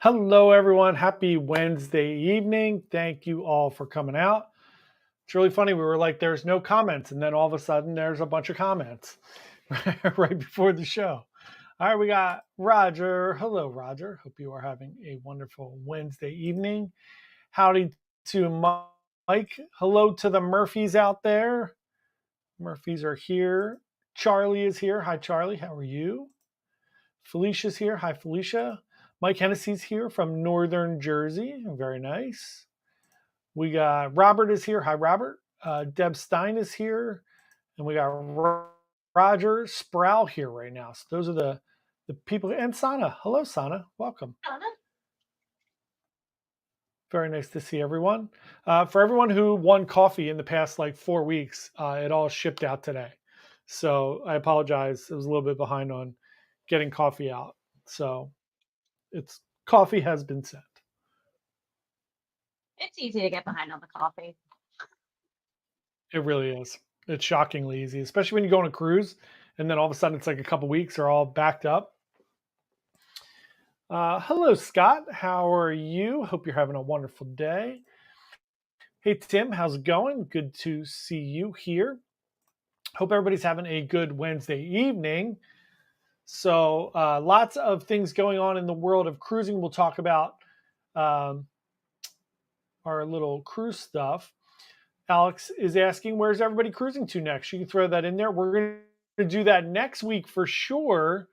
Hello, everyone. Happy Wednesday evening. Thank you all for coming out. It's really funny. We were like, there's no comments. And then all of a sudden, there's a bunch of comments right before the show. All right, we got Roger. Hello, Roger. Hope you are having a wonderful Wednesday evening. Howdy to Mike. Hello to the Murphys out there. Murphys are here. Charlie is here. Hi, Charlie. How are you? Felicia's here. Hi, Felicia. Mike Hennessy's here from Northern Jersey. Very nice. We got Robert is here. Hi, Robert. Deb Stein is here. And we got Roger Sproul here right now. So those are the people. And Sana. Hello, Sana. Welcome. Very nice to see everyone. For everyone who won coffee in the past like 4 weeks, it all shipped out today. So I apologize. It was a little bit behind on getting coffee out. So it's coffee has been sent. It's easy to get behind on the coffee. It really is. It's shockingly easy, especially when you go on a cruise and then all of a sudden it's like a couple weeks are all backed up. Hello, Scott. How are you? Hope you're having a wonderful day. Hey, Tim, how's it going? Good to see you here. Hope everybody's having a good Wednesday evening. So lots of things going on in the world of cruising. We'll talk about our little cruise stuff. Alex is asking, where's everybody cruising to next? You can throw that in there. We're going to do that next week for sure.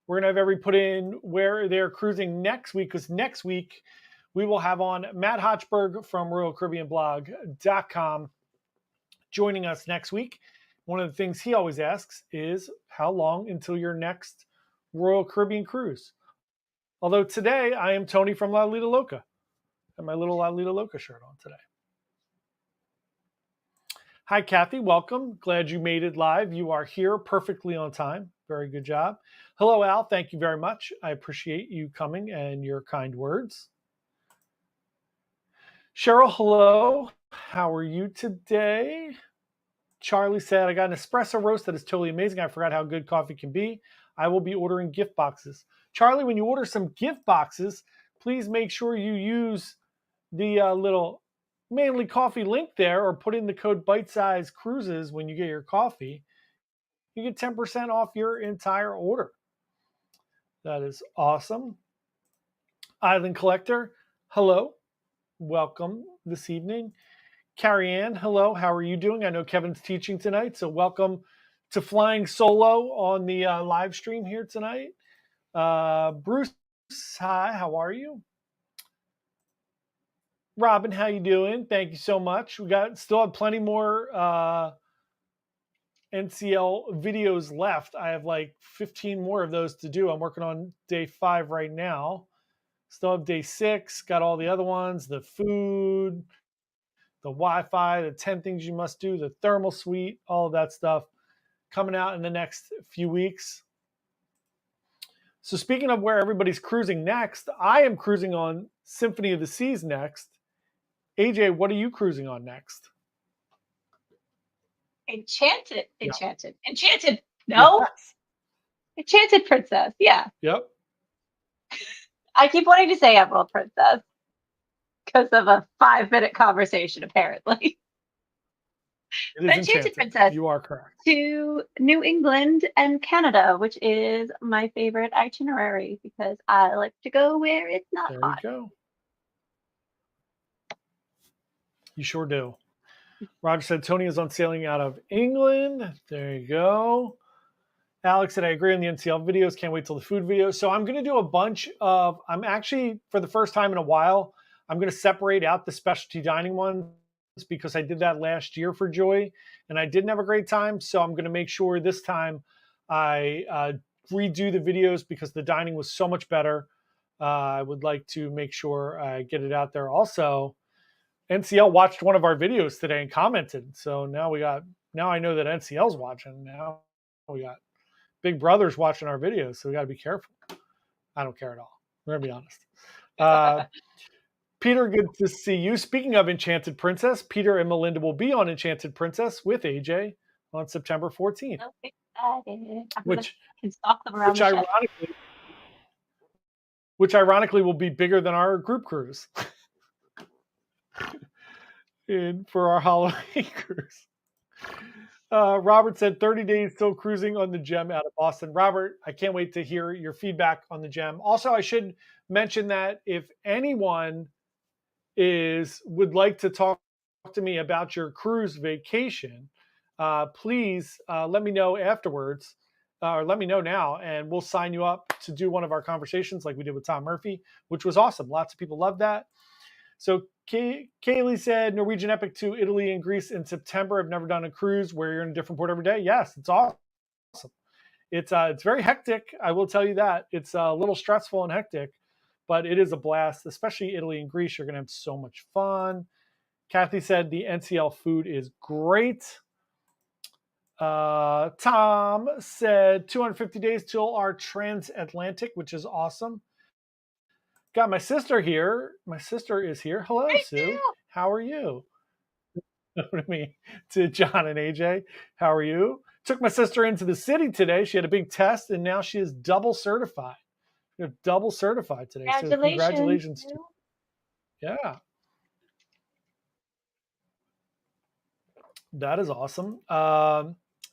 We're going to have everybody put in where they're cruising next week, because next week we will have on Matt Hochberg from RoyalCaribbeanBlog.com joining us next week. One of the things he always asks is, how long until your next Royal Caribbean cruise? Although today I am Tony from La Lita Loca. And my little La Lita Loca shirt on today. Hi, Kathy. Welcome. Glad you made it live. You are here perfectly on time. Very good job. Hello, Al. Thank you very much. I appreciate you coming and your kind words. Cheryl, hello. How are you today? Charlie said, I got an espresso roast that is totally amazing. I forgot how good coffee can be. I will be ordering gift boxes. Charlie, when you order some gift boxes, please make sure you use the little Manly Coffee link there, or put in the code Bite Size Cruises when you get your coffee. You get 10% off your entire order. That is awesome. Island Collector, hello. Welcome this evening. Carrie Ann, hello. How are you doing? I know Kevin's teaching tonight, so welcome to flying solo on the live stream here tonight. Bruce, hi. How are you? Robin, how you doing? Thank you so much. We still have plenty more NCL videos left. I have like 15 more of those to do. I'm working on day 5 right now. Still have day 6. Got all the other ones, the food, the Wi-Fi, the 10 things you must do, the thermal suite, all of that stuff coming out in the next few weeks. So speaking of where everybody's cruising next, I am cruising on Symphony of the Seas next. AJ, what are you cruising on next? Enchanted. No. Yes. Enchanted Princess. Yeah. Yep. I keep wanting to say Emerald Princess because of a 5-minute conversation, apparently. It is Enchanted Princess. You are correct. To New England and Canada, which is my favorite itinerary because I like to go where it's not hot. There you go. You sure do. Roger said Tony is on sailing out of England. There you go. Alex said, I agree on the NCL videos. Can't wait till the food videos. So I'm going to do a bunch of, I'm actually, for the first time in a while, I'm going to separate out the specialty dining ones because I did that last year for Joy and I didn't have a great time. So I'm going to make sure this time I redo the videos because the dining was so much better. I would like to make sure I get it out there. Also, NCL watched one of our videos today and commented. So now I know that NCL's watching. Now we got Big Brother's watching our videos. So we got to be careful. I don't care at all. We're going to be honest. Peter, good to see you. Speaking of Enchanted Princess, Peter and Melinda will be on Enchanted Princess with AJ on September 14th. So excited. Which ironically, which ironically will be bigger than our group cruise for our Halloween cruise. Robert said 30 days still cruising on the Gem out of Boston. Robert, I can't wait to hear your feedback on the Gem. Also, I should mention that if anyone would like to talk to me about your cruise vacation, please let me know afterwards, or let me know now, and we'll sign you up to do one of our conversations like we did with Tom Murphy, which was awesome. Lots of people loved that. So Kaylee said Norwegian Epic to Italy and Greece in September. I've never done a cruise where you're in a different port every day. Yes, it's awesome. It's very hectic. I will tell you that. It's a little stressful and hectic, but it is a blast, especially Italy and Greece. You're going to have so much fun. Kathy said the NCL food is great. Tom said 250 days till our transatlantic, which is awesome. Got my sister here. My sister is here. Hello, Thank Sue. you. How are you? To me, to John and AJ. How are you? Took my sister into the city today. She had a big test, and now she is double certified. You're double certified today. So Congratulations. congratulations to yeah. That is awesome.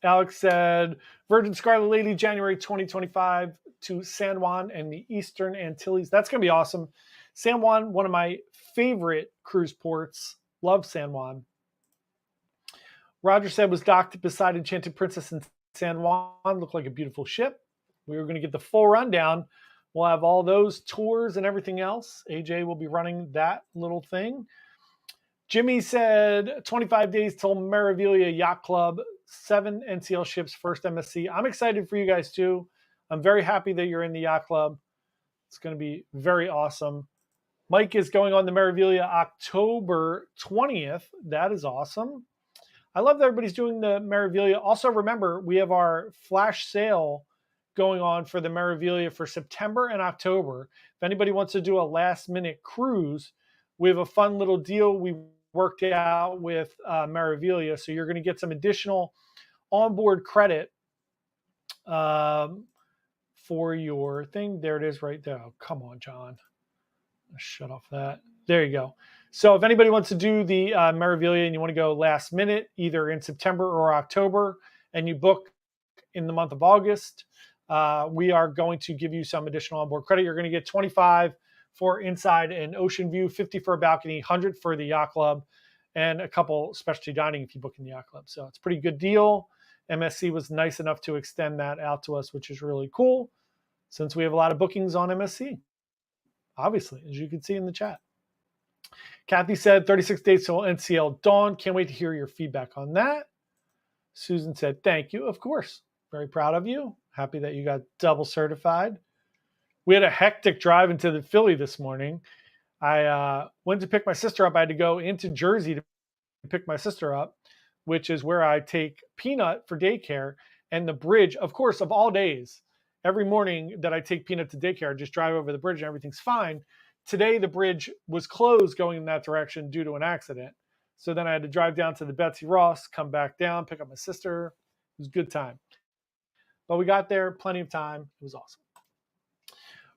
Alex said Virgin Scarlet Lady, January 2025 to San Juan and the Eastern Antilles. That's going to be awesome. San Juan, one of my favorite cruise ports. Love San Juan. Roger said was docked beside Enchanted Princess in San Juan. Looked like a beautiful ship. We were going to get the full rundown. We'll have all those tours and everything else. AJ will be running that little thing. Jimmy said 25 days till Meraviglia Yacht Club, 7 NCL ships, first MSC. I'm excited for you guys too. I'm very happy that you're in the Yacht Club. It's going to be very awesome. Mike is going on the Meraviglia October 20th. That is awesome. I love that everybody's doing the Meraviglia. Also, remember, we have our flash sale going on for the Meraviglia for September and October. If anybody wants to do a last-minute cruise, we have a fun little deal we worked out with Meraviglia. So you're going to get some additional onboard credit for your thing. There it is right there. Oh, come on, John. Shut off that. There you go. So if anybody wants to do the Meraviglia and you want to go last minute, either in September or October, and you book in the month of August, we are going to give you some additional onboard credit. You're going to get 25 for inside and ocean view, 50 for a balcony, 100 for the yacht club, and a couple specialty dining if you book in the yacht club. So it's a pretty good deal. MSC was nice enough to extend that out to us, which is really cool since we have a lot of bookings on MSC, obviously, as you can see in the chat. Kathy said 36 days till NCL Dawn. Can't wait to hear your feedback on that. Susan said, thank you. Of course. Very proud of you. Happy that you got double certified. We had a hectic drive into the Philly this morning. I went to pick my sister up. I had to go into Jersey to pick my sister up, which is where I take Peanut for daycare. And the bridge, of course, of all days, every morning that I take Peanut to daycare, I just drive over the bridge and everything's fine. Today, the bridge was closed going in that direction due to an accident. So then I had to drive down to the Betsy Ross, come back down, pick up my sister. It was a good time. But we got there, plenty of time. It was awesome.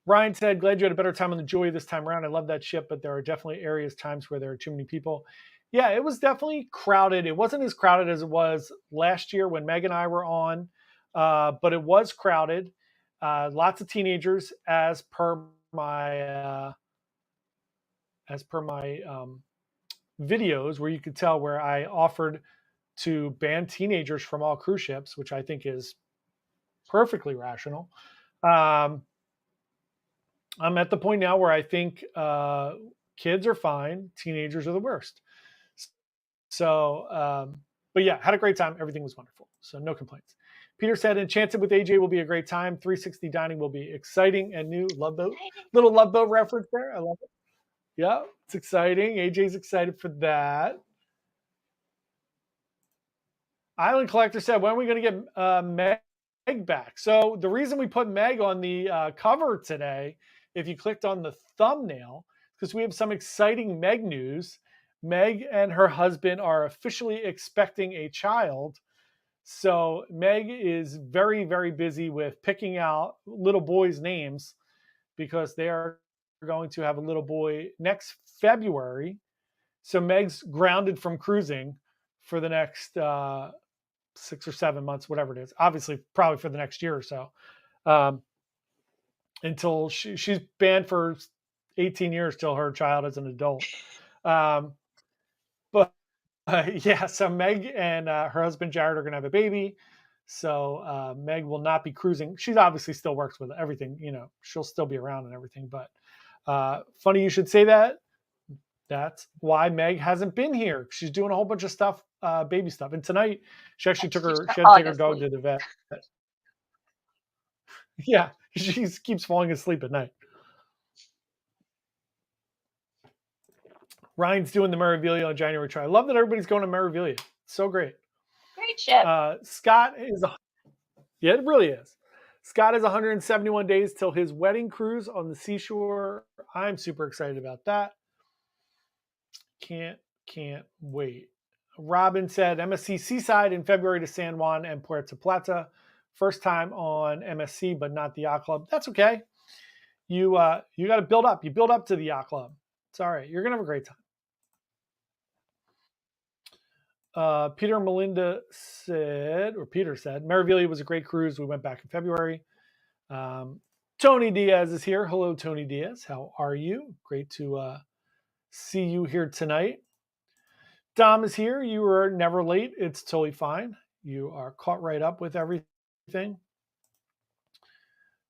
Ryan said, glad you had a better time on the Joy this time around. I love that ship, but there are definitely times where there are too many people. Yeah, it was definitely crowded. It wasn't as crowded as it was last year when Meg and I were on, but it was crowded. Lots of teenagers, as per my videos, where you could tell where I offered to ban teenagers from all cruise ships, which I think is perfectly rational. I'm at the point now where I think kids are fine, teenagers are the worst. So, but yeah, had a great time. Everything was wonderful. So no complaints. Peter said, Enchanted with AJ will be a great time. 360 dining will be exciting and new. Love Boat. Little Love Boat reference there. I love it. Yeah, it's exciting. AJ's excited for that. Island Collector said, when are we going to get Meg back? So the reason we put Meg on the cover today, if you clicked on the thumbnail, because we have some exciting Meg news. Meg and her husband are officially expecting a child. So Meg is very, very busy with picking out little boys' names because they are going to have a little boy next February. So Meg's grounded from cruising for the next 6 or 7 months, whatever it is. Obviously, probably for the next year or so, um, until she's banned for 18 years till her child is an adult. Um, but yeah, so Meg and her husband Jared are going to have a baby. So Meg will not be cruising. She's obviously still works with everything. She'll still be around and everything. But funny you should say that. That's why Meg hasn't been here. She's doing a whole bunch of stuff, baby stuff. And tonight, she actually she had to take her dog to the vet. Yeah, she keeps falling asleep at night. Ryan's doing the Maravilia on January try. I love that everybody's going to Maravilia. It's so great. Great ship. Scott is, yeah, it really is. Scott has 171 days till his wedding cruise on the seashore. I'm super excited about that. Can't wait. Robin said MSC Seaside in February to San Juan and Puerto Plata. First time on MSC, but not the yacht club. That's okay. You got to build up. You build up to the yacht club. It's all right. You're gonna have a great time. Peter and Melinda said, Maravilia was a great cruise. We went back in February. Tony Diaz is here. Hello, Tony Diaz. How are you? Great to see you here tonight. Dom is here. You are never late. It's totally fine. You are caught right up with everything.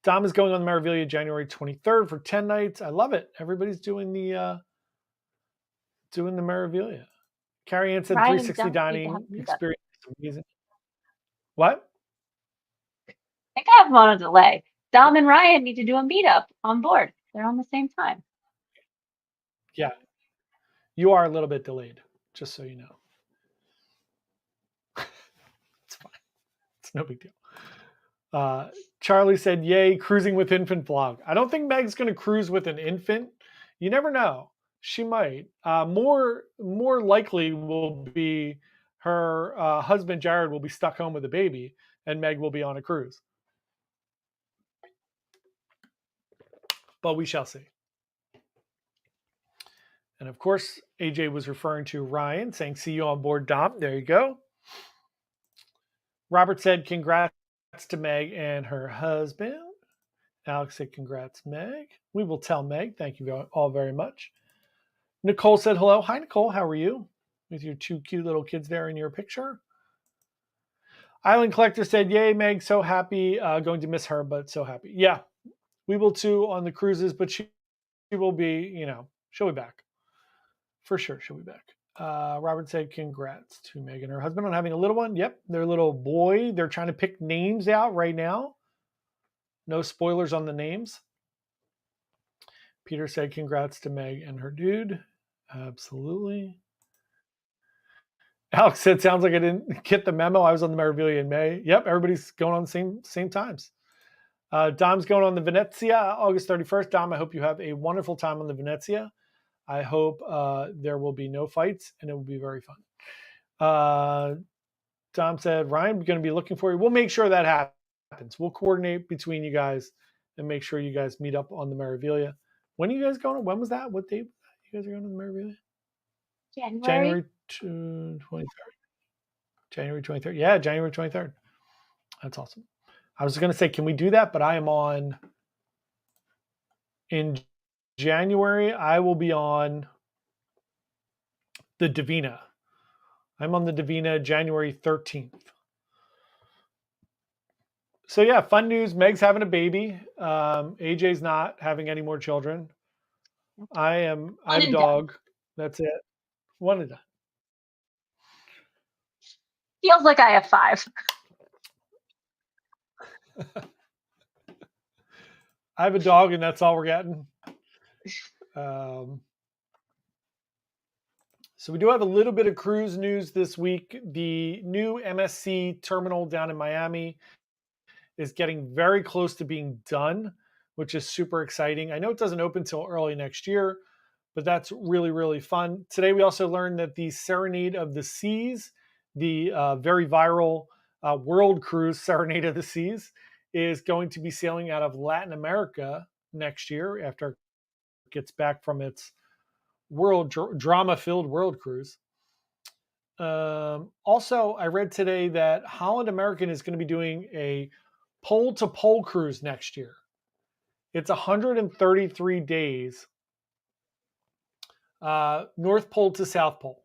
Dom is going on the Maravilia January 23rd for 10 nights. I love it. Everybody's doing the Maravilia. Carrie Ann said 360 dining experience is amazing. What? I think I have them on a delay. Dom and Ryan need to do a meetup on board. They're on the same time. Yeah. You are a little bit delayed, just so you know. It's fine. It's no big deal. Charlie said, yay, cruising with infant vlog. I don't think Meg's going to cruise with an infant. You never know. She might. More likely will be her husband, Jared, will be stuck home with a baby, and Meg will be on a cruise. But we shall see. And of course, AJ was referring to Ryan, saying, see you on board, Dom. There you go. Robert said, congrats to Meg and her husband. Alex said, congrats, Meg. We will tell Meg. Thank you all very much. Nicole said, hello. Hi, Nicole. How are you? With your two cute little kids there in your picture. Island Collector said, yay, Meg. So happy. Going to miss her, but so happy. Yeah, we will too on the cruises, but she will be, she'll be back. For sure, she'll be back. Robert said, congrats to Meg and her husband on having a little one. Yep, their little boy. They're trying to pick names out right now. No spoilers on the names. Peter said, congrats to Meg and her dude. Absolutely. Alex said, sounds like I didn't get the memo. I was on the Maravilia in May. Yep, everybody's going on the same times. Dom's going on the Venezia August 31st. Dom, I hope you have a wonderful time on the Venezia. I hope there will be no fights, and it will be very fun. Dom said, Ryan, we're going to be looking for you. We'll make sure that happens. We'll coordinate between you guys and make sure you guys meet up on the Maravilia. When are you guys going? When was that? What date you guys are going on the Maravilia? January 23rd. January 23rd. Yeah, January 23rd. That's awesome. I was going to say, can we do that? But I am on in January. I will be on the Divina. I'm on the Divina January 13th. So yeah, fun news. Meg's having a baby. AJ's not having any more children. I have a dog. That's it. One and done. Feels like I have 5. I have a dog, and that's all we're getting. So we do have a little bit of cruise news this week. The new MSC terminal down in Miami is getting very close to being done, which is super exciting. I know it doesn't open till early next year, but that's really, really fun. Today, we also learned that the Serenade of the Seas, the very viral world cruise Serenade of the Seas, is going to be sailing out of Latin America next year after it gets back from its drama-filled world cruise. Also, I read today that Holland American is going to be doing a pole-to-pole cruise next year. It's 133 days, North Pole to South Pole.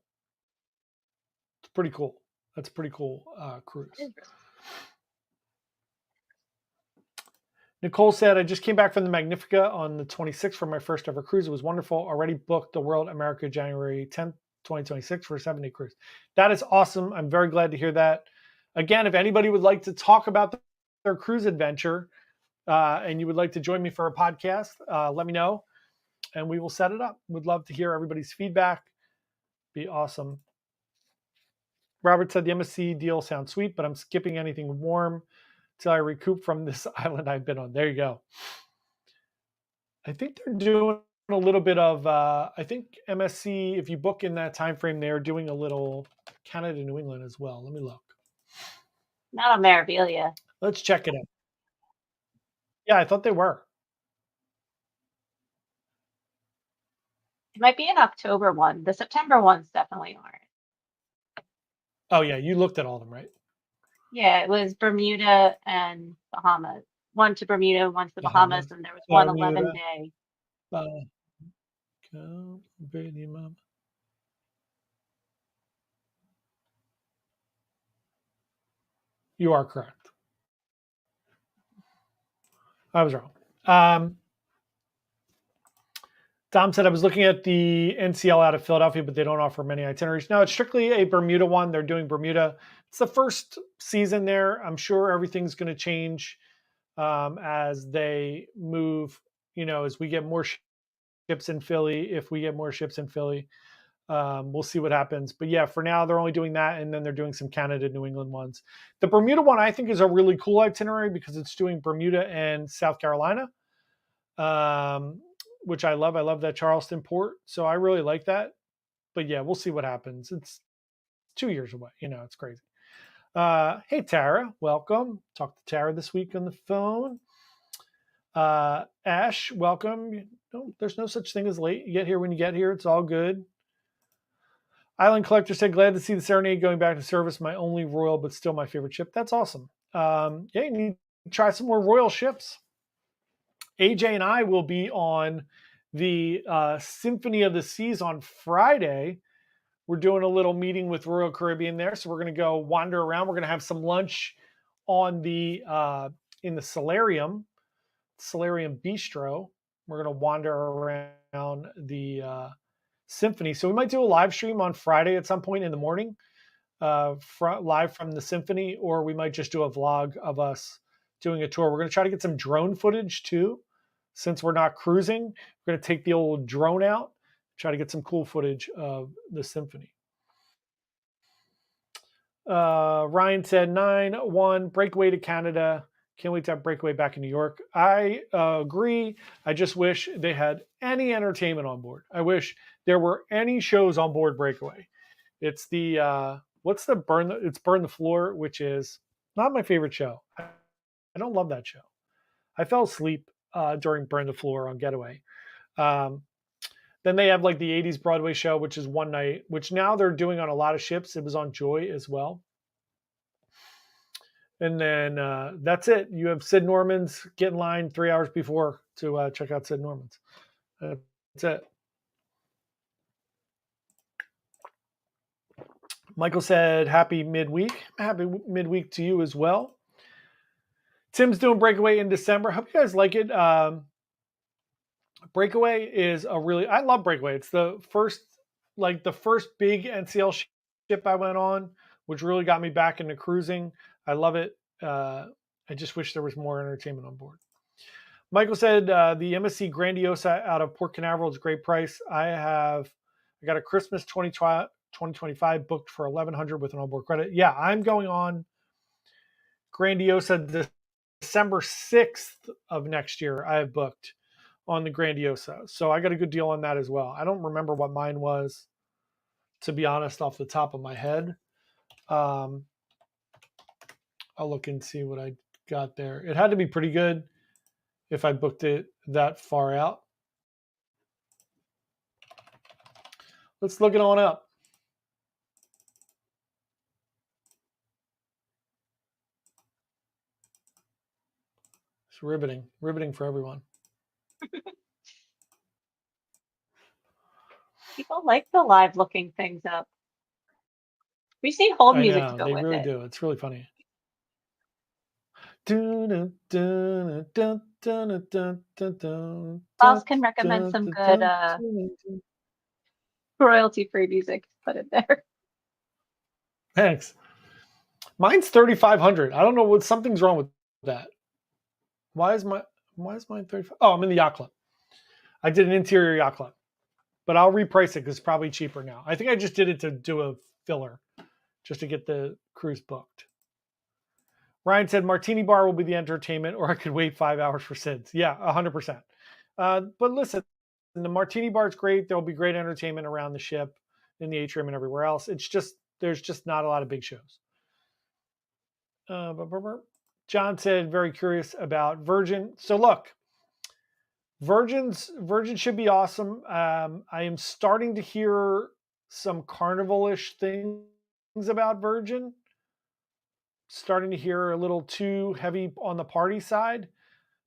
It's pretty cool. That's a pretty cool cruise. Nicole said, I just came back from the Magnifica on the 26th for my first ever cruise. It was wonderful. Already booked the World America January 10th, 2026 for a 7-day cruise. That is awesome. I'm very glad to hear that. Again, if anybody would like to talk about their cruise adventure and you would like to join me for a podcast, let me know and we will set it up. Would love to hear everybody's feedback. Be awesome. Robert said the MSC deal sounds sweet, but I'm skipping anything warm till I recoup from this island I've been on. There you go. I think they're doing a little bit of, I think MSC, if you book in that time frame, they're doing a little Canada, New England as well. Let me look. Not on Maribelia. Let's check it out. Yeah, I thought they were. It might be an October one. The September ones definitely aren't. Oh, yeah, you looked at all of them, right? Yeah, it was Bermuda and Bahamas. One to Bermuda, one to the Bahamas, and there was one Bermuda. 11-day. You are correct. I was wrong. Dom said, I was looking at the NCL out of Philadelphia, but they don't offer many itineraries. No, it's strictly a Bermuda one. They're doing Bermuda. It's the first season there. I'm sure everything's going to change as they move, as we get more ships in Philly. If we get more ships in Philly, we'll see what happens. But yeah, for now, they're only doing that. And then they're doing some Canada, New England ones. The Bermuda one, I think, is a really cool itinerary because it's doing Bermuda and South Carolina. Which I love. I love that Charleston port. So I really like that. But yeah, we'll see what happens. It's 2 years away. It's crazy. Hey, Tara, welcome. Talked to Tara this week on the phone. Ash, welcome. There's no such thing as late. You get here when you get here. It's all good. Island Collector said, glad to see the Serenade going back to service. My only Royal, but still my favorite ship. That's awesome. Yeah, you need to try some more Royal ships. AJ and I will be on the Symphony of the Seas on Friday. We're doing a little meeting with Royal Caribbean there, so we're going to go wander around. We're going to have some lunch on the in the Solarium Bistro. We're going to wander around the Symphony. So we might do a live stream on Friday at some point in the morning, live from the Symphony, or we might just do a vlog of us doing a tour. We're going to try to get some drone footage too. Since we're not cruising, we're going to take the old drone out, try to get some cool footage of the Symphony. Ryan said 9-1 breakaway to Canada. Can't wait to have breakaway back in New York. I agree. I just wish they had any entertainment on board. I wish there were any shows on board breakaway. It's the Burn the Floor, which is not my favorite show. I don't love that show. I fell asleep during Burn the Floor on Getaway. Then they have like the 80s Broadway show, which is one night, which now they're doing on a lot of ships. It was on Joy as well. And then that's it. You have Sid Norman's. Get in line 3 hours before to check out Sid Norman's. That's it. Michael said, happy midweek. Happy midweek to you as well. Tim's doing Breakaway in December. Hope you guys like it. Breakaway is I love Breakaway. It's the first big NCL ship I went on, which really got me back into cruising. I love it. I just wish there was more entertainment on board. Michael said the MSC Grandiosa out of Port Canaveral is a great price. I got a Christmas 2025 booked for $1,100 with an onboard credit. Yeah, I'm going on Grandiosa December 6th of next year. I have booked on the Grandiosa. So I got a good deal on that as well. I don't remember what mine was, to be honest, off the top of my head. I'll look and see what I got there. It had to be pretty good if I booked it that far out. Let's look it on up. It's riveting for everyone. People like the live looking things up. We just need hold I music to know, go they with really it. do. It's really funny. Klaus can recommend some good royalty free music to put in there. Thanks. Mine's 3,500. I don't know what something's wrong with that. Why is mine 35? Oh, I'm in the yacht club. I did an interior yacht club, but I'll reprice it because it's probably cheaper now. I think I just did it to do a filler, just to get the cruise booked. Ryan said Martini Bar will be the entertainment, or I could wait 5 hours for SIDS. Yeah, 100%. But listen, the Martini Bar is great. There'll be great entertainment around the ship, in the atrium, and everywhere else. It's just there's just not a lot of big shows. John said very curious about Virgin. So look, Virgin should be awesome. I am starting to hear some carnival-ish things about Virgin. Starting to hear a little too heavy on the party side.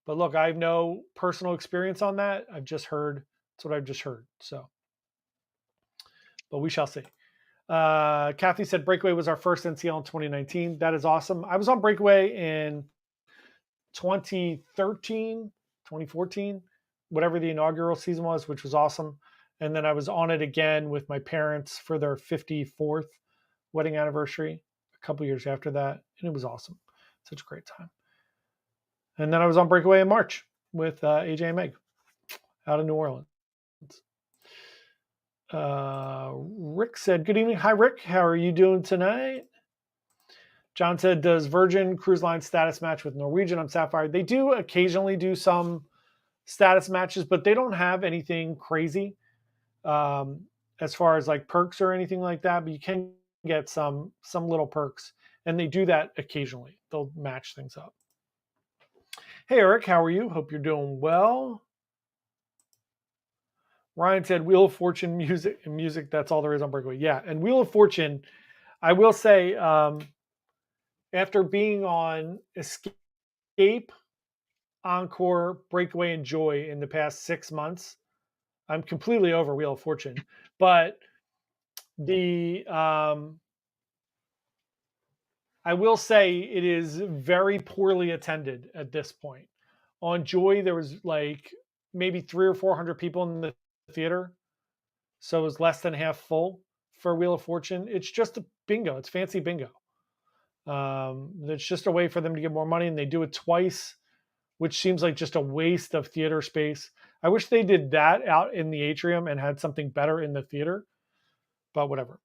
But look, I have no personal experience on that. I've just heard. That's what I've just heard. So, but we shall see. Kathy said Breakaway was our first NCL in 2019. That is awesome. I was on Breakaway in 2013, 2014, whatever the inaugural season was, which was awesome. And then I was on it again with my parents for their 54th wedding anniversary a couple years after that. And it was awesome. Such a great time. And then I was on Breakaway in March with AJ and Meg out of New Orleans. Rick said, good evening. Hi, Rick. How are you doing tonight? John said, does Virgin Cruise Line status match with Norwegian on Sapphire? They do occasionally do some status matches, but they don't have anything crazy as far as like perks or anything like that. But you can get some little perks, and they do that occasionally. They'll match things up. Hey, Eric, how are you? Hope you're doing well. Ryan said, Wheel of Fortune music. That's all there is on Breakaway. Yeah, and Wheel of Fortune, I will say, after being on Escape, Encore, Breakaway, and Joy in the past 6 months, I'm completely over Wheel of Fortune. But I will say it is very poorly attended at this point. On Joy, there was like maybe 300 or 400 people in the theater, so it was less than half full. For Wheel of Fortune, it's just a bingo. It's fancy bingo. It's just a way for them to get more money, and they do it twice, which seems like just a waste of theater space. I wish they did that out in the atrium and had something better in the theater, but whatever.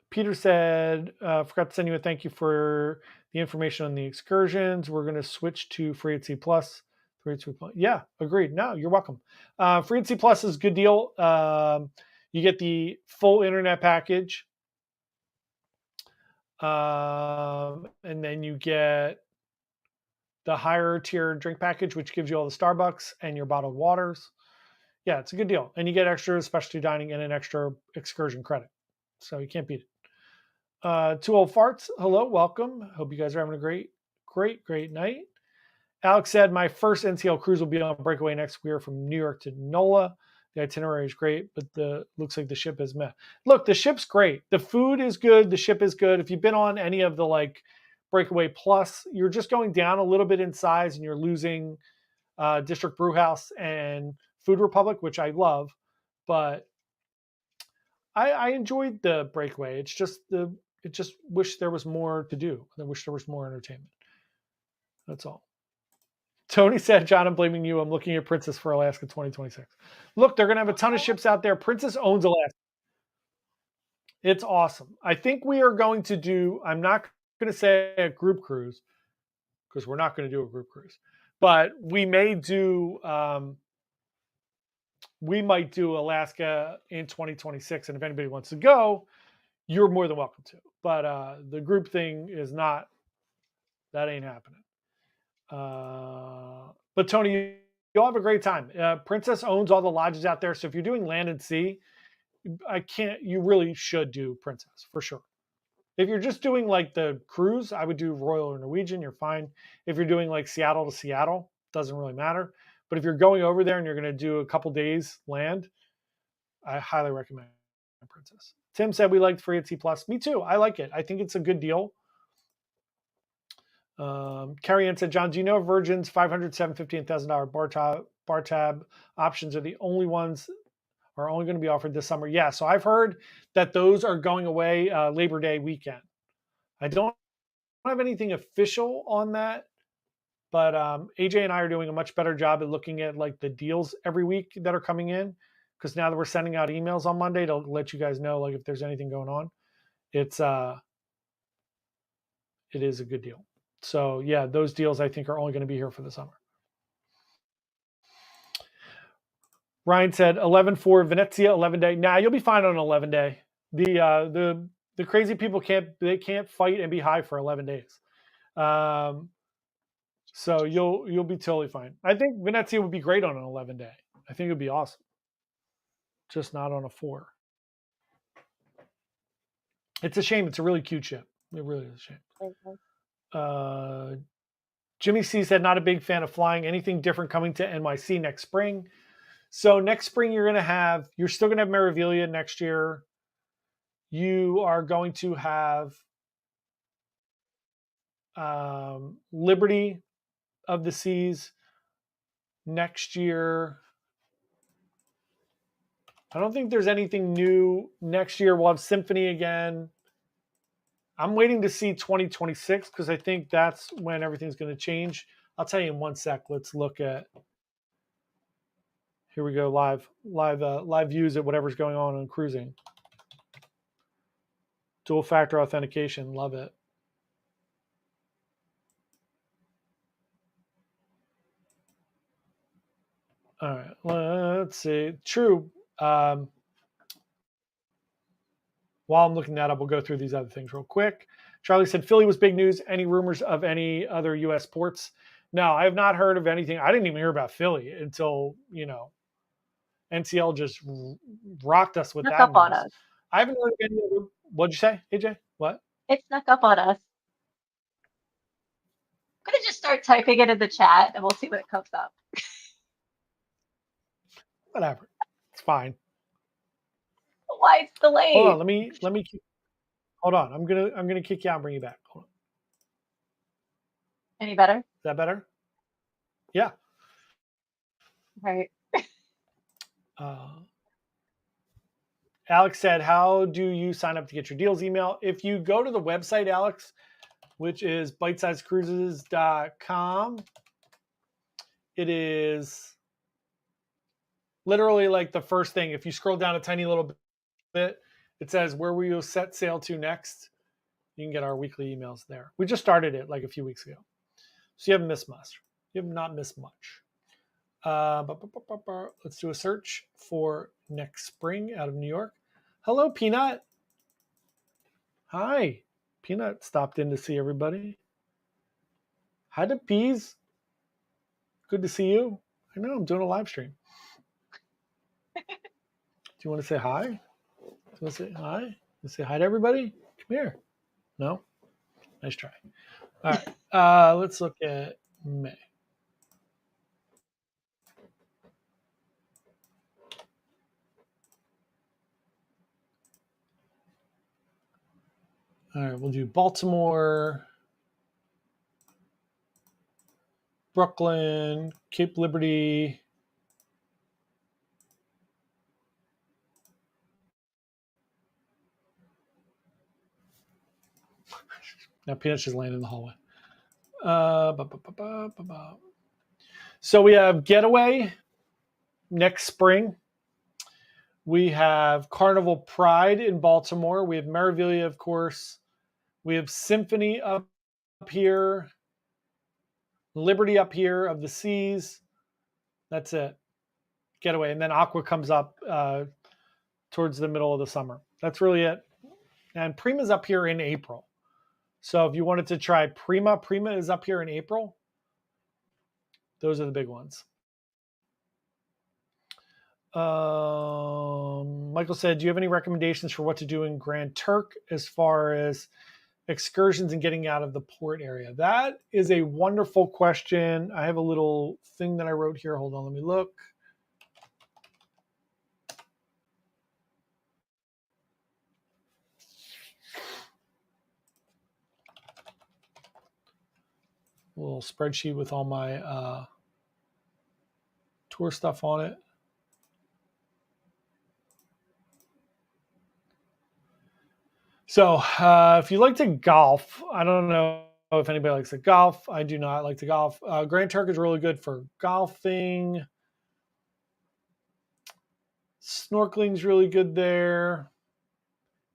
Peter said, forgot to send you a thank you for the information on the excursions. We're going to switch to Free at C Plus. Yeah, agreed. No, you're welcome. Free at C Plus is a good deal. You get the full internet package. And then you get the higher tier drink package, which gives you all the Starbucks and your bottled waters. Yeah, it's a good deal. And you get extra specialty dining and an extra excursion credit. So you can't beat it. Two Old Farts, hello, welcome. Hope you guys are having a great night. Alex said, my first NCL cruise will be on Breakaway next year from New York to NOLA. The itinerary is great, but looks like the ship is meh. Look, the ship's great. The food is good. The ship is good. If you've been on any of the like Breakaway Plus, you're just going down a little bit in size and you're losing District Brewhouse and Food Republic, which I love. But I enjoyed the Breakaway. It's just wish there was more to do. I wish there was more entertainment. That's all. Tony said, John, I'm blaming you. I'm looking at Princess for Alaska 2026. Look, they're going to have a ton of ships out there. Princess owns Alaska. It's awesome. I think we are going to do, I'm not going to say a group cruise because we're not going to do a group cruise, but we may do, we might do Alaska in 2026. And if anybody wants to go, you're more than welcome to. But the group thing is not, that ain't happening. But Tony, you'll have a great time. Princess owns all the lodges out there, so if you're doing land and sea, you really should do Princess for sure. If you're just doing like the cruise, I would do Royal or Norwegian. You're fine. If you're doing like Seattle to Seattle, doesn't really matter. But if you're going over there and you're going to do a couple days land, I highly recommend Princess. Tim said we liked Free at C Plus. Me too. I like it. I think it's a good deal. Carrie Ann said, John, do you know Virgin's $500, $750, and $1,000 bar tab options are the only ones are only going to be offered this summer? Yeah, so I've heard that those are going away Labor Day weekend. I don't have anything official on that, but AJ and I are doing a much better job at looking at like the deals every week that are coming in, because now that we're sending out emails on Monday to let you guys know like if there's anything going on, it is a good deal. So yeah, those deals I think are only going to be here for the summer. Ryan said 11-4 Venezia 11-day. Nah, you'll be fine on an 11-day. The crazy people can't fight and be high for 11 days. So you'll be totally fine. I think Venezia would be great on an 11-day. I think it would be awesome. Just not on a 4. It's a shame. It's a really cute ship. It really is a shame. Jimmy C said, not a big fan of flying. Anything different coming to NYC next spring? So next spring, you're still going to have Meraviglia next year. You are going to have Liberty of the Seas next year. I don't think there's anything new next year. We'll have Symphony again. I'm waiting to see 2026 because I think that's when everything's going to change. I'll tell you in one sec. Let's look at. Here we go. Live views at whatever's going on cruising. Dual factor authentication. Love it. All right. Let's see. True. While I'm looking that up, we'll go through these other things real quick. Charlie said, Philly was big news. Any rumors of any other U.S. ports? No, I have not heard of anything. I didn't even hear about Philly until, NCL just rocked us with Snuck that up on news. us. I haven't heard of any other. What'd you say, AJ? What? It snuck up on us. I'm going to just start typing it in the chat and we'll see what comes up. Whatever. It's fine. Why it's delayed? Hold on. Let me. Hold on. I'm gonna kick you out and bring you back. Hold on. Any better? Is that better? Yeah. Right. Alex said, how do you sign up to get your deals email? If you go to the website, Alex, which is bitesizecruises.com, it is literally like the first thing. If you scroll down a tiny little bit, it says, where will you set sail to next? You can get our weekly emails there. We just started it like a few weeks ago. So you haven't missed much. You have not missed much. Let's do a search for next spring out of New York. Hello, Peanut. Hi. Peanut stopped in to see everybody. Hi to Peas. Good to see you. I know, I'm doing a live stream. Do you want to say hi? Do you want to say hi? You say hi to everybody? Come here. No? Nice try. All right. Let's look at May. All right, we'll do Baltimore, Brooklyn, Cape Liberty. Now Peanut's just laying in the hallway. So we have Getaway next spring. We have Carnival Pride in Baltimore. We have Meraviglia, of course. We have Symphony up here. Liberty up here of the Seas. That's it. Getaway. And then Aqua comes up towards the middle of the summer. That's really it. And Prima's up here in April. So if you wanted to try Prima is up here in April. Those are the big ones. Michael said, do you have any recommendations for what to do in Grand Turk as far as excursions and getting out of the port area? That is a wonderful question. I have a little thing that I wrote here. Hold on, let me look. A little spreadsheet with all my tour stuff on it. So if you like to golf, I don't know if anybody likes to golf. I do not like to golf. Grand Turk is really good for golfing. Snorkeling's really good there.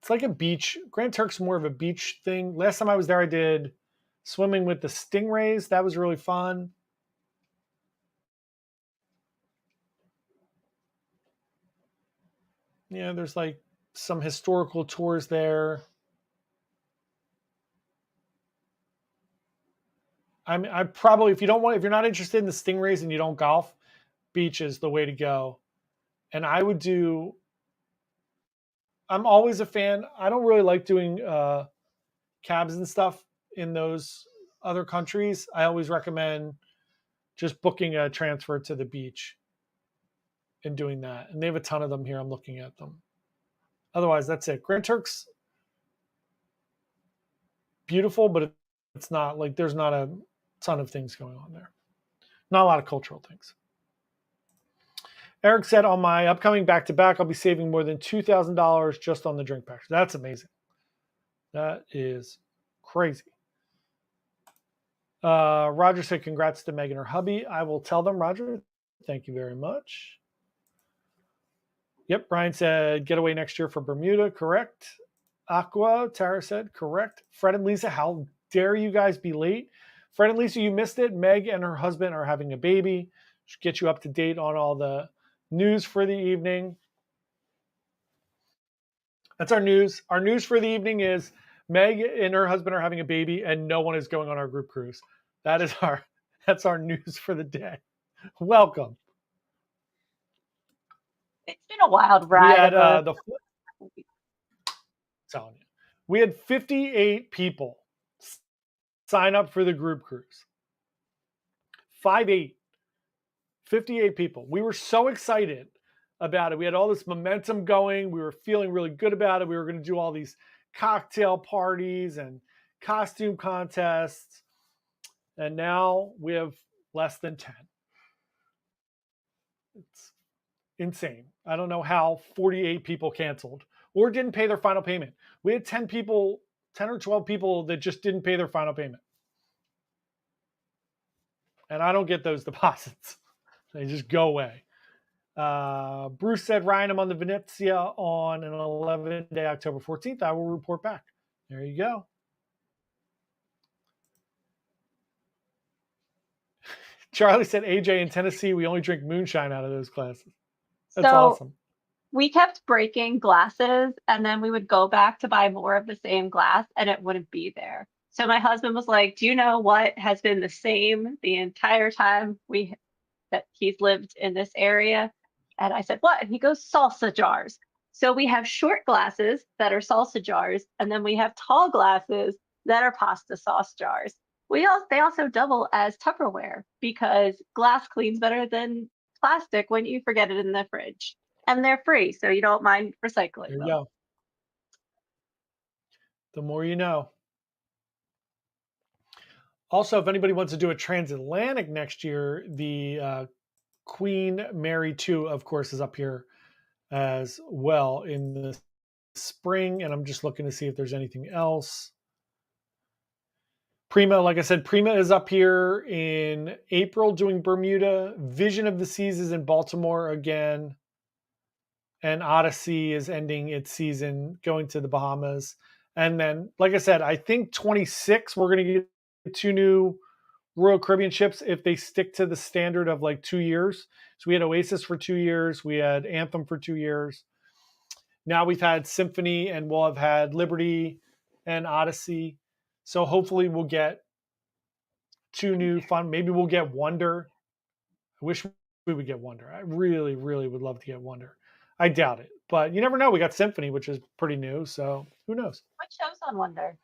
It's like a beach. Grand Turk's more of a beach thing. Last time I was there, I did swimming with the stingrays. That was really fun. Yeah, there's like some historical tours there. I probably, if you're not interested in the stingrays and you don't golf, beach is the way to go. And I would do. I'm always a fan. I don't really like doing cabs and stuff in those other countries. I always recommend just booking a transfer to the beach and doing that. And they have a ton of them here. I'm looking at them. Otherwise, that's it. Grand Turk's beautiful, but it's not like there's not a ton of things going on there. Not a lot of cultural things. Eric said, on my upcoming back-to-back, I'll be saving more than $2,000 just on the drink packs. That's amazing. That is crazy. Roger said, congrats to Meg and her hubby. I will tell them, Roger. Thank you very much. Yep, Brian said, getaway next year for Bermuda. Correct. Aqua, Tara said, correct. Fred and Lisa, how dare you guys be late? Fred and Lisa, you missed it. Meg and her husband are having a baby. Should get you up to date on all the news for the evening. That's our news. Our news for the evening is Meg and her husband are having a baby and no one is going on our group cruise. That's our news for the day. Welcome. It's been a wild ride. We had 58 people sign up for the group cruise. 58 people. We were so excited about it. We had all this momentum going. We were feeling really good about it. We were going to do all these cocktail parties and costume contests. And now we have less than 10. It's insane. I don't know how 48 people canceled or didn't pay their final payment. We had 10 or 12 people that just didn't pay their final payment. And I don't get those deposits. They just go away. Bruce said, Ryan, I'm on the Venezia on an 11-day October 14th. I will report back. There you go. Charlie said, AJ, in Tennessee, we only drink moonshine out of those glasses. That's awesome. We kept breaking glasses, and then we would go back to buy more of the same glass, and it wouldn't be there. So my husband was like, do you know what has been the same the entire time that he's lived in this area? And I said, what? And he goes, salsa jars. So we have short glasses that are salsa jars, and then we have tall glasses that are pasta sauce jars. They also double as Tupperware because glass cleans better than plastic when you forget it in the fridge. And they're free, so you don't mind recycling them. There you go. The more you know. Also, if anybody wants to do a transatlantic next year, the Queen Mary 2, of course, is up here as well in the spring. And I'm just looking to see if there's anything else. Prima, like I said, Prima is up here in April doing Bermuda. Vision of the Seas is in Baltimore again. And Odyssey is ending its season, going to the Bahamas. And then, like I said, I think 26, we're going to get 2 new Royal Caribbean ships if they stick to the standard of like 2 years. So we had Oasis for 2 years. We had Anthem for 2 years. Now we've had Symphony, and we'll have had Liberty and Odyssey. So hopefully we'll get 2 new fun. Maybe we'll get Wonder I wish we would get Wonder. I really, really would love to get Wonder. I doubt it, but you never know. We got Symphony, which is pretty new, so who knows? What show's on Wonder?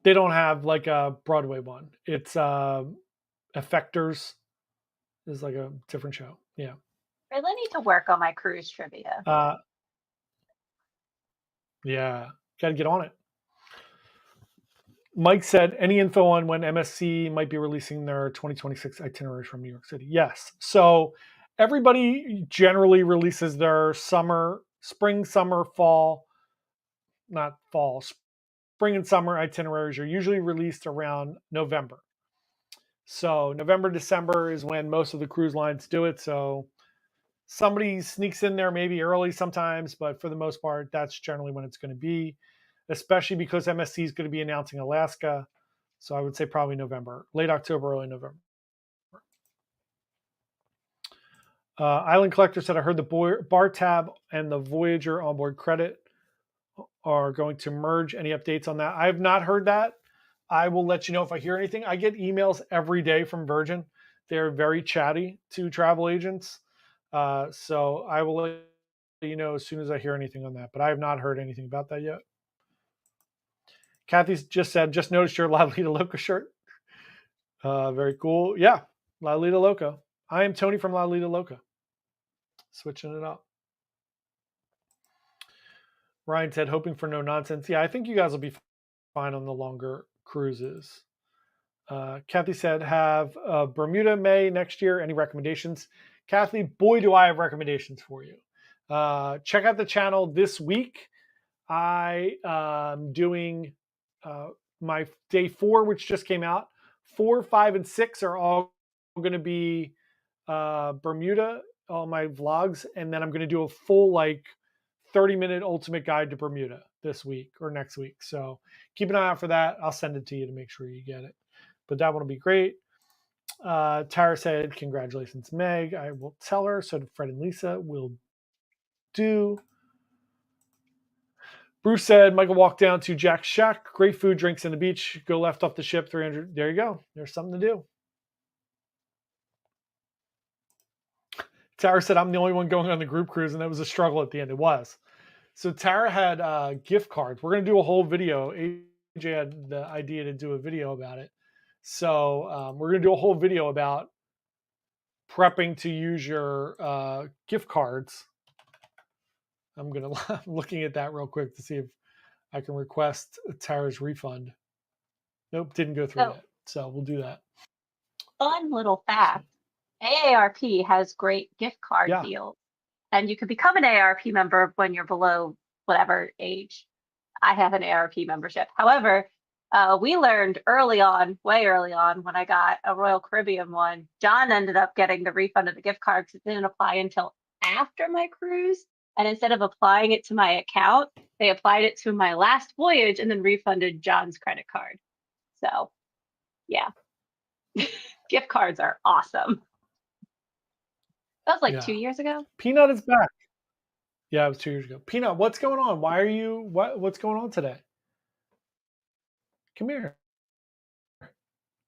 They don't have like a Broadway one. It's Effectors is like a different show. Yeah. I really need to work on my cruise trivia. Yeah. Got to get on it. Mike said, any info on when MSC might be releasing their 2026 itineraries from New York City? Yes. So everybody generally releases their spring, summer, fall, not fall, spring and summer itineraries are usually released around November. So November, December is when most of the cruise lines do it. So somebody sneaks in there maybe early sometimes, but for the most part, that's generally when it's going to be, especially because MSC is going to be announcing Alaska. So I would say probably November, late October, early November. Island Collector said, I heard the bar tab and the Voyager onboard credit are going to merge. Any updates on that? I have not heard that. I will let you know if I hear anything. I get emails every day from Virgin. They're very chatty to travel agents. So I will let you know as soon as I hear anything on that. But I have not heard anything about that yet. Kathy just said, just noticed your La Lita Loca shirt. Very cool. Yeah, La Lita Loca. I am Tony from La Lita Loca. Switching it up. Ryan said, hoping for no nonsense. Yeah, I think you guys will be fine on the longer cruises. Kathy said, have Bermuda May next year. Any recommendations? Kathy, boy, do I have recommendations for you. Check out the channel this week. I am doing my day 4, which just came out. 4, 5, and 6 are all going to be Bermuda, all my vlogs. And then I'm going to do a full 30-minute ultimate guide to Bermuda this week or next week. So keep an eye out for that. I'll send it to you to make sure you get it. But that one will be great. Tara said, congratulations, Meg. I will tell her. So did Fred and Lisa. Will do. Bruce said, Michael walked down to Jack's Shack. Great food, drinks in the beach. Go left off the ship, 300. There you go. There's something to do. Tara said, I'm the only one going on the group cruise, and that was a struggle at the end. It was. So Tara had gift cards. We're going to do a whole video. AJ had the idea to do a video about it. So we're going to do a whole video about prepping to use your gift cards. I'm looking at that real quick to see if I can request Tara's refund. Nope, didn't go through yet. So we'll do that. Fun little fact. AARP has great gift card deals. And you can become an AARP member when you're below whatever age. I have an AARP membership. However, we learned early on, way early on, when I got a Royal Caribbean one, John ended up getting the refund of the gift card because it didn't apply until after my cruise. And instead of applying it to my account, they applied it to my last voyage and then refunded John's credit card. So, yeah. Gift cards are awesome. That was like 2 years ago. Peanut is back. Yeah, it was 2 years ago. Peanut, what's going on? Why are you, what's going on today? Come here.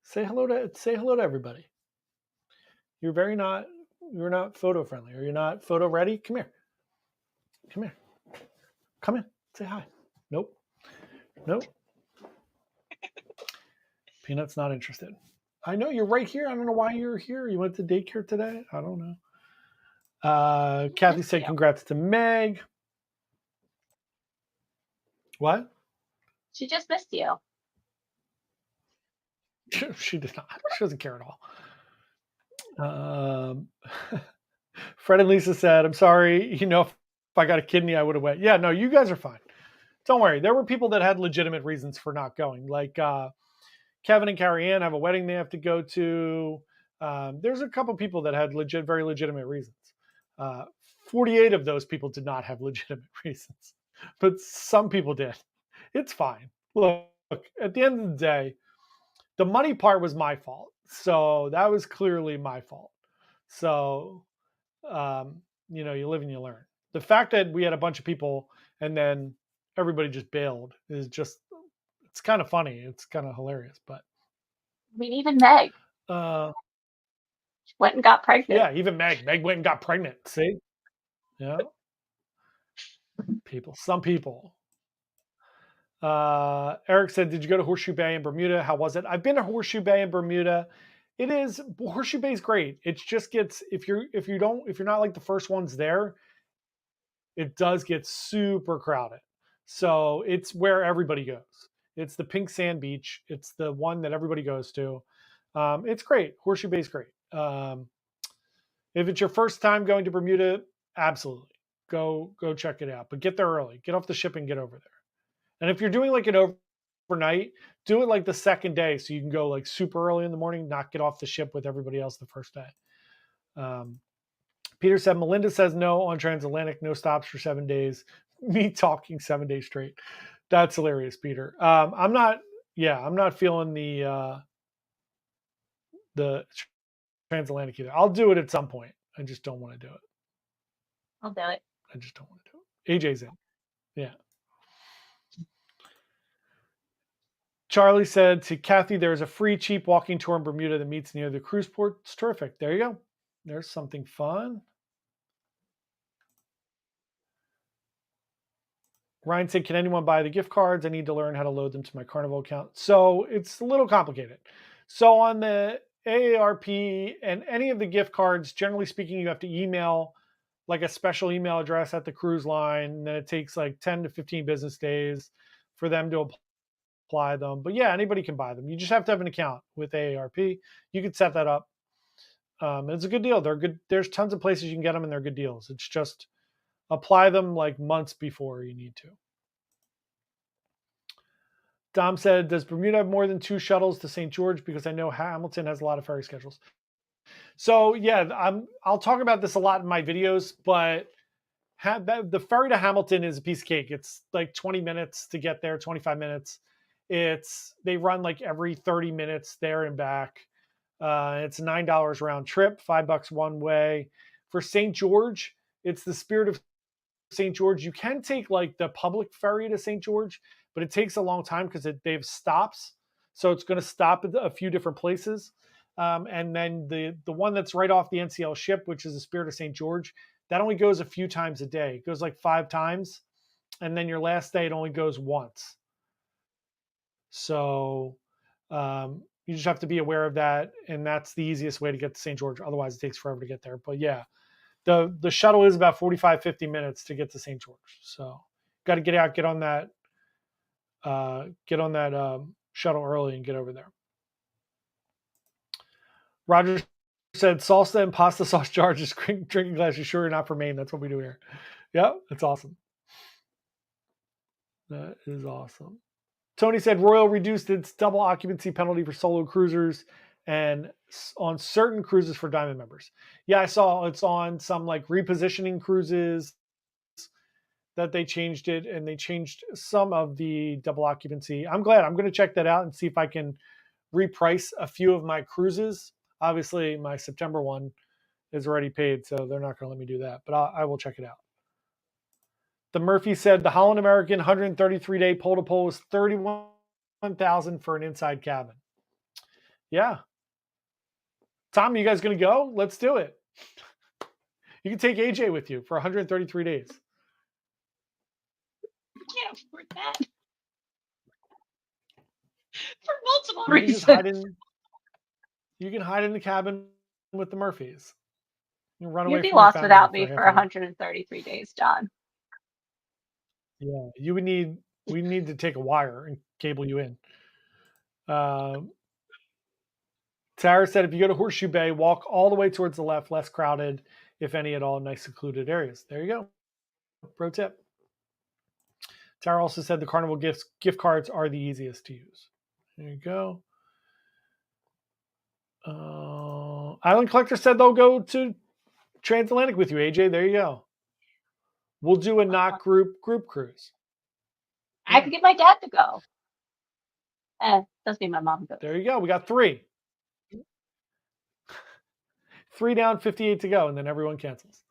Say hello to everybody. You're not photo friendly. Are you not photo ready? Come here. Come here. Come in. Say hi. Nope. Peanut's not interested. I know you're right here. I don't know why you're here. You went to daycare today? I don't know. Kathy said congrats to Meg. What? She just missed you. She did not. She doesn't care at all. Fred and Lisa said, I'm sorry. If I got a kidney, I would have went. Yeah, no, you guys are fine. Don't worry. There were people that had legitimate reasons for not going. Like Kevin and Carrie Ann have a wedding they have to go to. There's a couple people that had very legitimate reasons. 48 of those people did not have legitimate reasons, but some people did. It's fine. Look, at the end of the day, the money part was my fault. So that was clearly my fault. So, you live and you learn. The fact that we had a bunch of people and then everybody just bailed is just, it's kind of funny. It's kind of hilarious, but. I mean, even Meg. Went and got pregnant. Yeah, even Meg. Meg went and got pregnant. See? Yeah. Some people. Eric said, "Did you go to Horseshoe Bay in Bermuda? How was it?" I've been to Horseshoe Bay in Bermuda. Horseshoe Bay is great. It just gets if you're not like the first ones there, it does get super crowded. So it's where everybody goes. It's the pink sand beach. It's the one that everybody goes to. It's great. Horseshoe Bay is great. If it's your first time going to Bermuda, absolutely go check it out. But get there early. Get off the ship and get over there. And if you're doing like an overnight, do it like the second day so you can go like super early in the morning, not get off the ship with everybody else the first day. Peter said, Melinda says no on transatlantic, no stops for 7 days. Me talking 7 days straight. That's hilarious, Peter. I'm not feeling the transatlantic either. I'll do it at some point. I just don't want to do it. I'll do it. I just don't want to do it. AJ's in. Yeah. Charlie said to Kathy, there's a free cheap walking tour in Bermuda that meets near the cruise port. It's terrific. There you go. There's something fun. Ryan said, can anyone buy the gift cards? I need to learn how to load them to my Carnival account. So it's a little complicated. So on the AARP and any of the gift cards, generally speaking, you have to email like a special email address at the cruise line. And then it takes like 10 to 15 business days for them to apply them. But yeah, anybody can buy them. You just have to have an account with AARP. You can set that up. It's a good deal. They're good. There's tons of places you can get them and they're good deals. It's just apply them like months before you need to. Dom said, does Bermuda have more than 2 shuttles to St. George? Because I know Hamilton has a lot of ferry schedules. So yeah, I'll talk about this a lot in my videos, but the ferry to Hamilton is a piece of cake. It's like 20 minutes to get there, 25 minutes. They run like every 30 minutes there and back. It's $9 round trip, $5 one way. For St. George, it's the Spirit of St. George. You can take like the public ferry to St. George, but it takes a long time because they have stops. So it's going to stop at a few different places. And then the one that's right off the NCL ship, which is the Spirit of St. George, that only goes a few times a day. It goes like 5 times. And then your last day, it only goes once. So you just have to be aware of that. And that's the easiest way to get to St. George. Otherwise, it takes forever to get there. But yeah, the shuttle is about 45, 50 minutes to get to St. George. So got to get out, get on that shuttle early and get over there. Roger said salsa and pasta sauce jars, drinking glass. You sure you're not from Maine? That's what we do here. Yep, that's awesome. That is awesome. Tony said Royal reduced its double occupancy penalty for solo cruisers and on certain cruises for Diamond members. Yeah, I saw it's on some like repositioning cruises that they changed it, and they changed some of the double occupancy. I'm glad. I'm going to check that out and see if I can reprice a few of my cruises. Obviously, my September one is already paid, so they're not going to let me do that, but I will check it out. The Murphy said the Holland American 133-day pole-to-pole was $31,000 for an inside cabin. Yeah. Tom, you guys going to go? Let's do it. You can take AJ with you for 133 days. I can't afford that. For multiple reasons. You can hide in the cabin with the Murphys. You run away You'd be from your lost family without me for a 133 days, John. Yeah, we need to take a wire and cable you in. Sarah said, if you go to Horseshoe Bay, walk all the way towards the left, less crowded, if any at all, nice secluded areas. There you go. Pro tip. Tara also said the Carnival gift cards are the easiest to use. There you go. Island Collector said they'll go to Transatlantic with you, AJ. There you go. We'll do a not group cruise. I could get my dad to go. Does mean my mom goes. There you go. We got 3. 3 down, 58 to go, and then everyone cancels.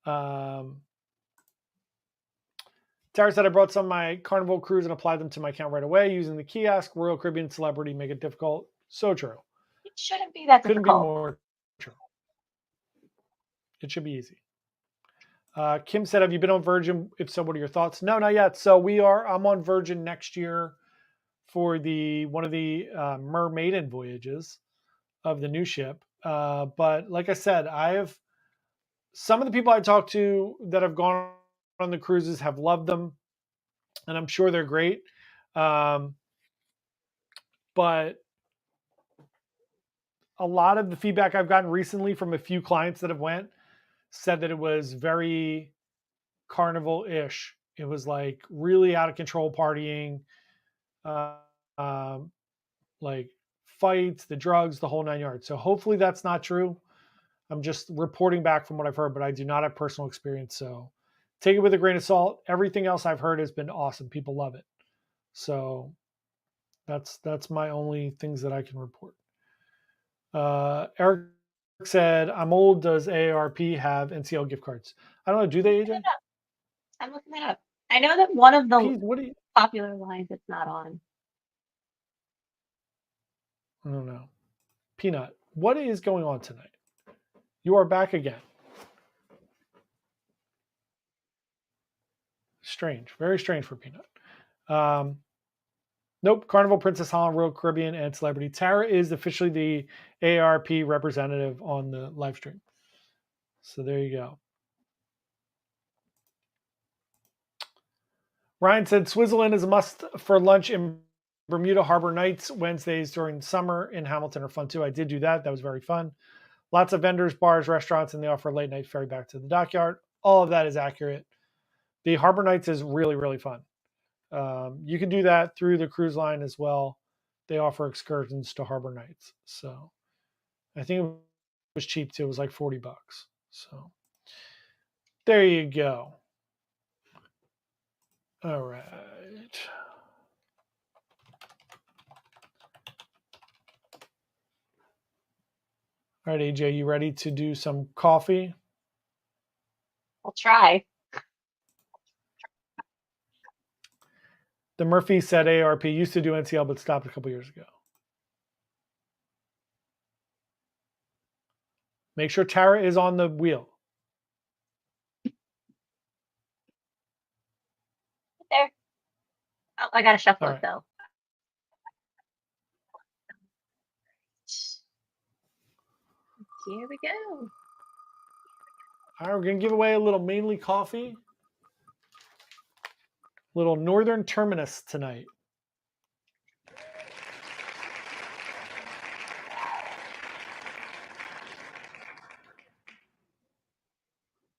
Tara said I brought some of my Carnival cruise and applied them to my account right away using the kiosk. Royal Caribbean Celebrity make it difficult. So true. It shouldn't be that Couldn't be difficult. more true. It should be easy. Kim said, "Have you been on Virgin? If so, what are your thoughts?" No, not yet. So we are. I'm on Virgin next year for the one of the Mermaiden voyages of the new ship. But like I said, I have some of the people I talked to that have gone on the cruises have loved them, and I'm sure they're great. Um, but a lot of the feedback I've gotten recently from a few clients that have went said that it was very carnival-ish. It was like really out of control partying, uh, um, like fights, the drugs, the whole nine yards. So hopefully that's not true. I'm just reporting back from what I've heard, but I do not have personal experience. So take it with a grain of salt. Everything else I've heard has been awesome. People love it. So that's my only things that I can report. Eric said, "I'm old. Does AARP have NCL gift cards?" I don't know. Do they, AJ? I'm looking that up. I know that one of the Pete, what do you? popular lines it's not on. I don't know. Peanut, what is going on tonight? You are back again. Strange. Very strange for Peanut. Nope. Carnival, Princess Holland, Royal Caribbean, and Celebrity. Tara is officially the AARP representative on the live stream. So there you go. Ryan said Switzerland is a must for lunch in Bermuda Harbor Nights. Wednesdays during summer in Hamilton are fun too. I did do that. That was very fun. Lots of vendors, bars, restaurants, and they offer late night ferry back to the dockyard. All of that is accurate. The Harbor Nights is really, really fun. You can do that through the cruise line as well. They offer excursions to Harbor Nights. So I think it was cheap too. It was like $40. So there you go. All right. All right, AJ, you ready to do some coffee? I'll try. The Murphy said ARP used to do NCL but stopped a couple years ago. Make sure Tara is on the wheel. There. Oh, I gotta shuffle All it right. though. Here we go. All right, we're going to give away a little mainly coffee. Little Northern Terminus tonight.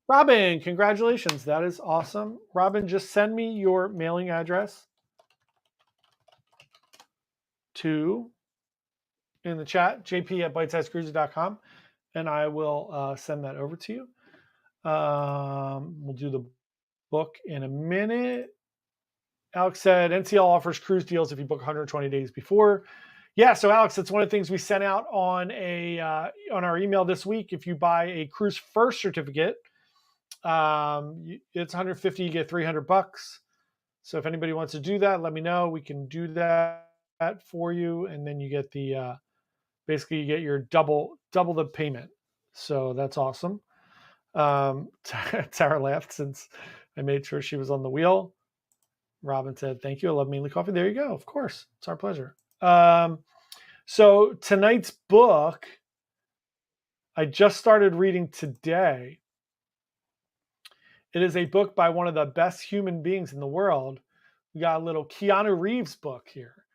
Robin, congratulations. That is awesome. Robin, just send me your mailing address to in the chat, jp@bitesizecruiser.com, and I will send that over to you. We'll do the book in a minute. Alex said NCL offers cruise deals if you book 120 days before. Yeah, so Alex, that's one of the things we sent out on on our email this week. If you buy a cruise first certificate, it's 150. You get $300. So if anybody wants to do that, let me know. We can do that for you, and then you get the basically you get your double the payment. So that's awesome. Tara laughed since I made sure she was on the wheel. Robin said, "Thank you. I love mainly coffee." There you go. Of course, it's our pleasure. So tonight's book, I just started reading today. It is a book by one of the best human beings in the world. We got a little Keanu Reeves book here.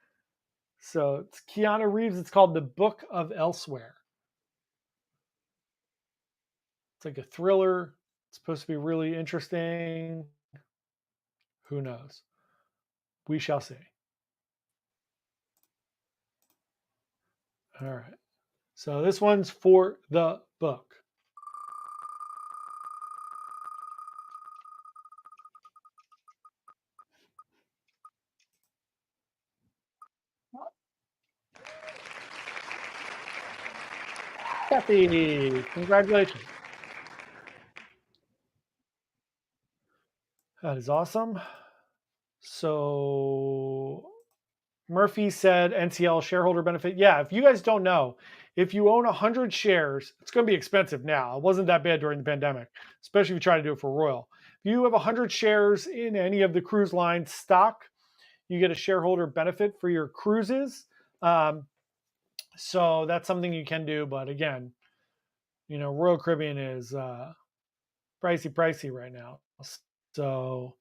So it's Keanu Reeves. It's called The Book of Elsewhere. It's like a thriller. It's supposed to be really interesting. Who knows? We shall see. All right. So this one's for the book. Kathy, congratulations. That is awesome. So Murphy said NCL shareholder benefit. Yeah, if you guys don't know, if you own 100 shares, it's going to be expensive now. It wasn't that bad during the pandemic, especially if you try to do it for Royal. If you have 100 shares in any of the cruise line stock, you get a shareholder benefit for your cruises. So that's something you can do. But again, Royal Caribbean is pricey right now. So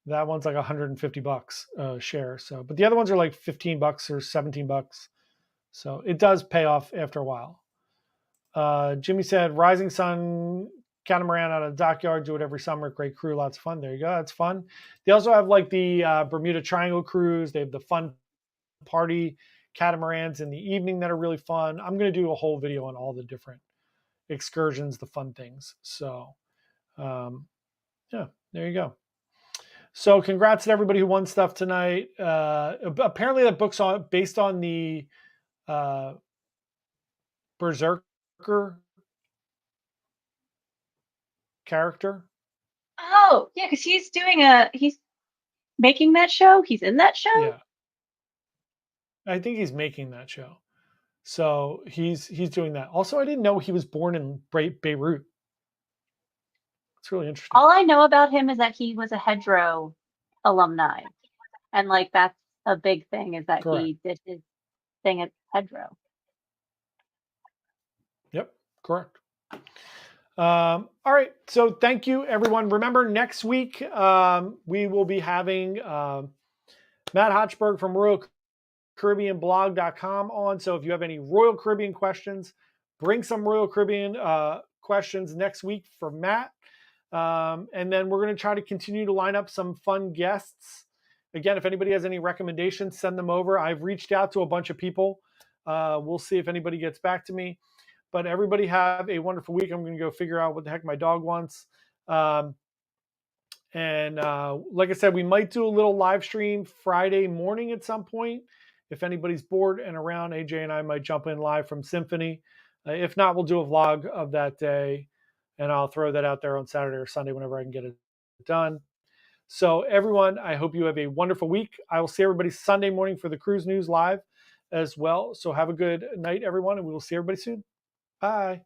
that one's like $150 a share. So, but the other ones are like $15 or $17. So it does pay off after a while. Jimmy said, Rising Sun catamaran out of the dockyard, do it every summer. Great crew, lots of fun. There you go. That's fun. They also have like the Bermuda Triangle cruise. They have the fun party catamarans in the evening that are really fun. I'm going to do a whole video on all the different excursions, the fun things. So, yeah, there you go. So congrats to everybody who won stuff tonight. Apparently that book's based on the Berserker character. Oh, yeah, because he's making that show. He's in that show. Yeah, I think he's making that show. So he's doing that. Also, I didn't know he was born in Beirut. It's really interesting. All I know about him is that he was a Hedgerow alumni, and like that's a big thing is that Correct. he did his thing at Hedgerow. Yep, correct. All right. So thank you, everyone. Remember, next week we will be having Matt Hotchberg from RoyalCaribbeanBlog.com on. So if you have any Royal Caribbean questions, bring some Royal Caribbean questions next week for Matt. And then we're going to try to continue to line up some fun guests. Again, if anybody has any recommendations, send them over. I've reached out to a bunch of people. We'll see if anybody gets back to me. But everybody have a wonderful week. I'm going to go figure out what the heck my dog wants. And like I said, we might do a little live stream Friday morning at some point. If anybody's bored and around, AJ and I might jump in live from Symphony. If not, we'll do a vlog of that day. And I'll throw that out there on Saturday or Sunday whenever I can get it done. So everyone, I hope you have a wonderful week. I will see everybody Sunday morning for the Cruise News Live as well. So have a good night, everyone, and we will see everybody soon. Bye.